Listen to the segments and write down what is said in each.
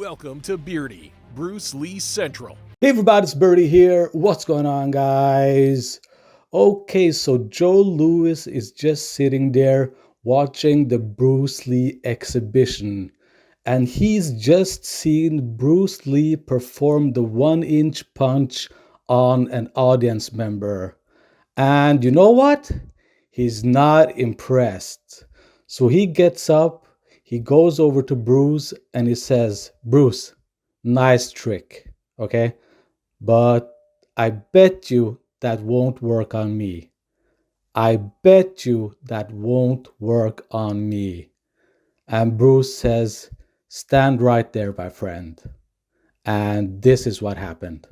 Welcome to Beardy, Bruce Lee Central. Hey everybody, it's Birdie here. What's going on, guys? Okay, so Joe Louis is just sitting there watching the Bruce Lee exhibition. And he's just seen Bruce Lee perform the 1-inch punch on an audience member. And you know what? He's not impressed. So he gets up, he goes over to Bruce and he says, "Bruce, nice trick, okay? But I bet you that won't work on me. I bet you that won't work on me." And Bruce says, "Stand right there, my friend." And this is what happened.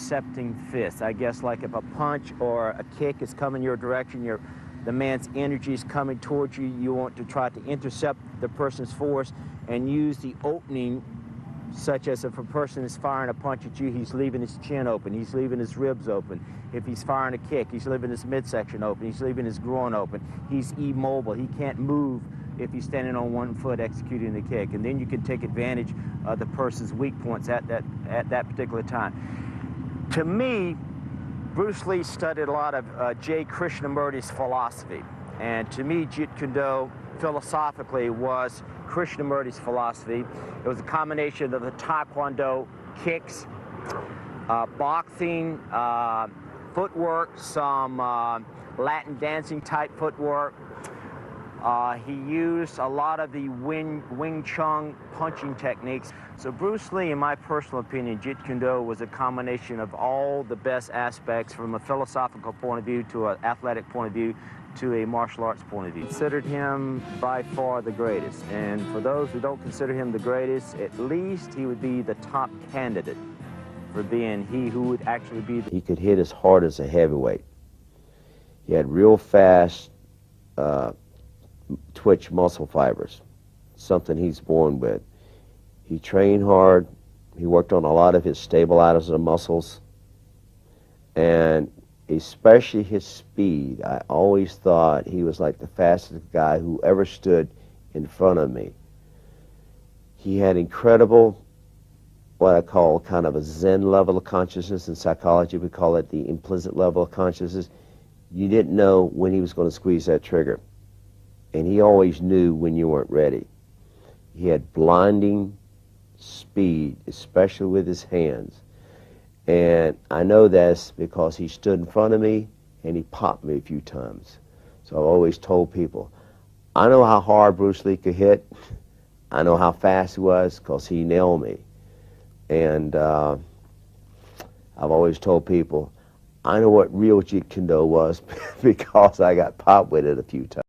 intercepting fist. I guess like if a punch or a kick is coming your direction, the man's energy is coming towards you, you want to try to intercept the person's force and use the opening, such as if a person is firing a punch at you, he's leaving his chin open, he's leaving his ribs open. If he's firing a kick, he's leaving his midsection open, he's leaving his groin open. He's immobile, he can't move if he's standing on one foot executing the kick. And then you can take advantage of the person's weak points at that particular time. To me, Bruce Lee studied a lot of Krishnamurti's philosophy. And to me, Jeet Kune Do philosophically was Krishnamurti's philosophy. It was a combination of the Taekwondo kicks, boxing, footwork, some Latin dancing type footwork. He used a lot of the Wing Chun punching techniques. So Bruce Lee, in my personal opinion, Jeet Kune Do was a combination of all the best aspects from a philosophical point of view to an athletic point of view to a martial arts point of view. Considered him by far the greatest. And for those who don't consider him the greatest, at least he would be the top candidate for being he who would actually be. He could hit as hard as a heavyweight. He had real fast twitch muscle fibers, something he's born with. He trained hard. He worked on a lot of his stabilizers of muscles, and especially his speed. I always thought he was like the fastest guy who ever stood in front of me. He had incredible, what I call kind of a Zen level of consciousness. In psychology, we call it the implicit level of consciousness. You didn't know when he was going to squeeze that trigger. And he always knew when you weren't ready. He had blinding speed, especially with his hands. And I know that's because he stood in front of me and he popped me a few times. So I've always told people, I know how hard Bruce Lee could hit. I know how fast he was because he nailed me. And I've always told people, I know what real Jeet Kune Do was because I got popped with it a few times.